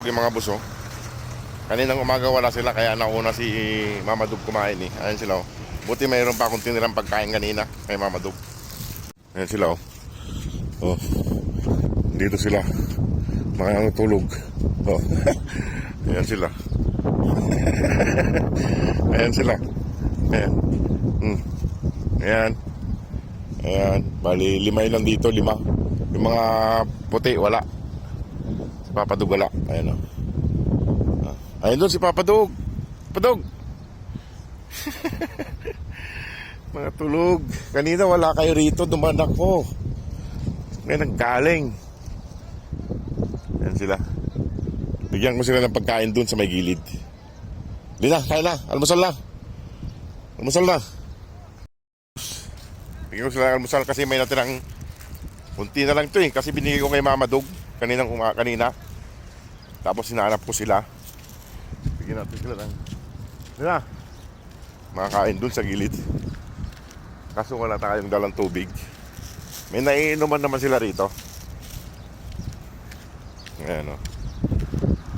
Yung mga buso, kaninang umaga wala sila kaya nauna si Mama Dug kumain eh. Ayan sila oh. Buti mayroon pa akong tinirang pagkain kanina kay Mama Dug. Ayan sila oh. Oh. Dito sila. Mga tulog. Oh. Ayan sila. Ayan sila. Ayan. Ayan. Ayan. Bali 5 lang dito, 5. Yung mga puti wala. Papa Dug wala. Ayan o. Ayun doon si Papa Dug. Papa Dug. Mga tulog. Kanina wala kayo rito. Dumaan ako. Ngayon naggaling. Ayan sila. Bigyan ko sila ng pagkain doon sa may gilid. Di na, kain na. Almusal na. Almusal na. Bigyan ko sila ng almusal kasi may natirang kunti na lang ito eh. Kasi binigay ko kay Mama Dug kanina. Tapos hinahanap ko sila. Bigyan natin sila ng makakain dun sa gilid. Kaso wala tayong dalang tubig. May naiinuman naman sila rito. Ayan o.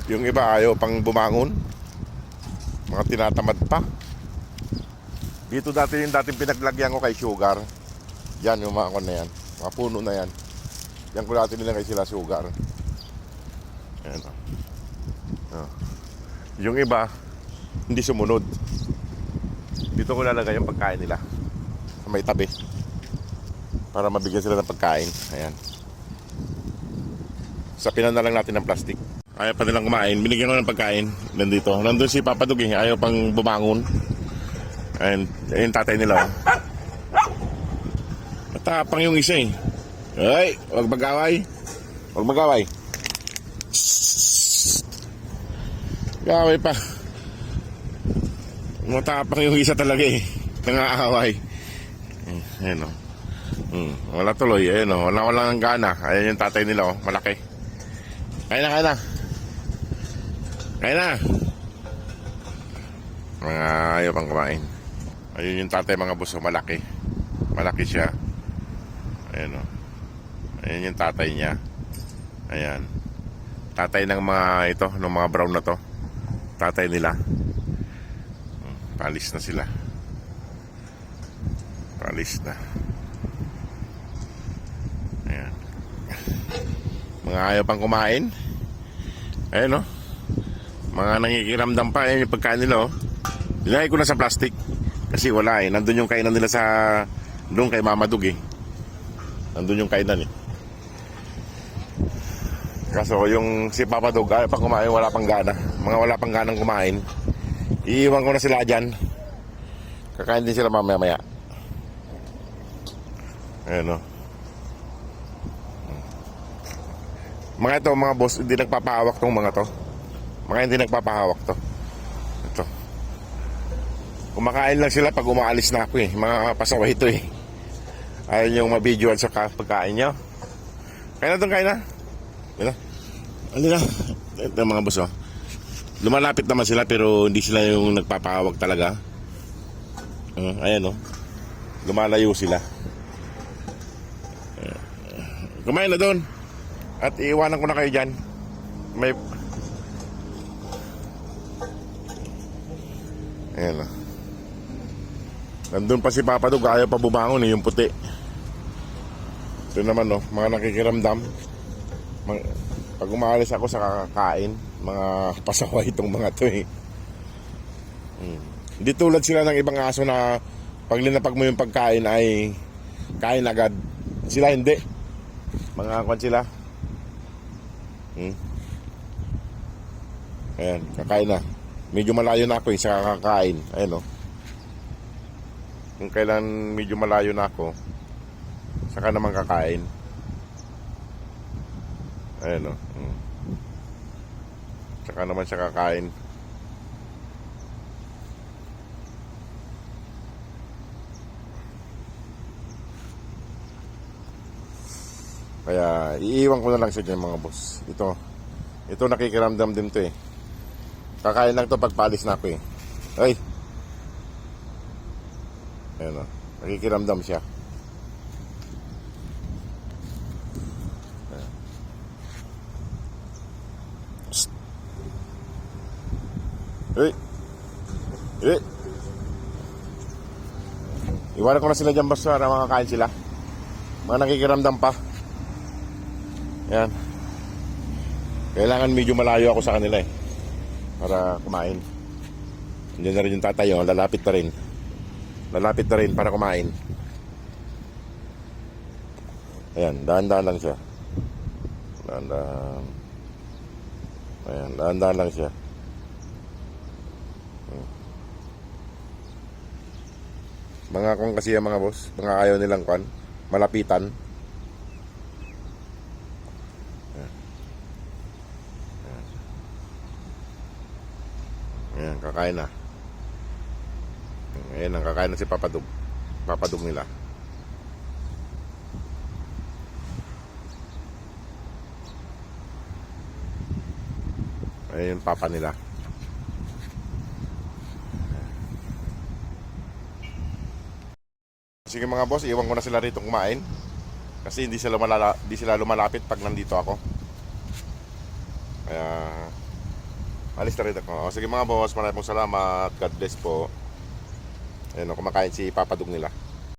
Yung iba ayaw pang bumangon. Mga tinatamad pa. Dito dati yung dating pinaglagyan ko kay Sugar. Yan yung mga kon na yan. Mga puno na yan. Yan ko dati nilagay sila Sugar. Ayan o. Oh. Yung iba hindi sumunod. Dito ko lalagay yung pagkain nila sa may tabi para mabigyan sila ng pagkain. Ayan. Sapinan na lang natin ng plastic. Ayaw pa nilang kumain. Binigyan ko ng pagkain. Nandun si Papa Dug eh. Ayaw pang bumangon. Ayan. Ayan tatay nila oh. Matapang yung isa eh. Ay, wag mag-away. Wag mag-away. Gaway pa. Matapang yung isa talaga eh. Nangaaway. Ayan o. Wala tuloy. Ayan o. Wala ng gana. Ayan yung tatay nila o. Malaki. Kain na. Kain na. Mga ayaw pang kumain. Ayun yung tatay mga buso. Malaki. Malaki siya. Ayan o. Ayan yung tatay niya. Ayan. Tatay ng mga ito. Ng mga brown na to. Tatay nila. Palis na sila. Palis na. Ayan. Mga ayaw pang kumain. Ayan o. Mga nangikiramdam pa. Ayan yung pagkain nila o. Nilagay ko na sa plastic. Kasi wala eh. Nandun yung kainan nila sa doon kay Mama Dug eh. Nandun yung kainan eh. Kaso yung si Papa Dug ayaw pang kumain, wala pang gana. Mga wala pang ganang kumain. Iiwan ko na sila dyan. Kakain din sila mamaya. Ayan o. Mga ito, mga boss, hindi nagpapahawak tong mga to. Mga hindi nagpapahawak to. Ito. Kumakain lang sila pag umaalis na ako eh. Mga pasaway ito eh. Ayaw yung mabidyoan sa pagkain nyo. Kain na doon, kain na. Yan na. Alina. Ito mga boss oh. Lumalapit naman sila pero hindi sila yung nagpapahawak talaga. Ayan oh. Lumalayo sila. Kumain na doon. At iiwanan ko na kayo dyan. May ayan oh. Nandun pa si Papa Dug. Ayaw pa bumangon eh, yung puti. Ito naman oh. Mga nakikiramdam. Pag umaalis ako sa kakain, mga pasaway itong mga to eh. Hindi tulad sila ng ibang aso na pag linapag mo yung pagkain ay kain agad. Sila hindi. Mga kwan sila. Ayan, kakain na. Medyo malayo na ako eh sa kakain. Ayan o. Kung kailan medyo malayo na ako, saka naman kakain. Ayan o. Saka naman siya kakain. Kaya iiwan ko na lang siya dyan mga boss. Ito nakikiramdam din to eh. Kakain lang to pag paalis na ako eh. Ay. Ayan o. Nakikiramdam siya. Eh. Eh. Iwanan ko na sila dyan basta na makakain sila. Mga nakikiramdam pa. Yan. Kailangan medyo malayo ako sa kanila eh. Para kumain. Hindi na rin yung tatay, oh. Lalapit na rin. Lalapit na rin para kumain. Ayan, dahan-dahan lang siya. Dahan-dahan. Ayan, dahan-dahan lang siya. Mga kung kasi yung mga boss, mga ayaw nilang kwan, malapitan. Ayan, kakain na. Ayan, kakain na si Papadug. Papadug nila. Ayan yung papa nila. Sige mga boss, iwan ko na sila rito kumain. Kasi hindi sila lumalapit pag nandito ako. Kaya alis na rin ako. Sige mga boss, maraming salamat. God bless po. Ayan, kumakain si Papadug nila.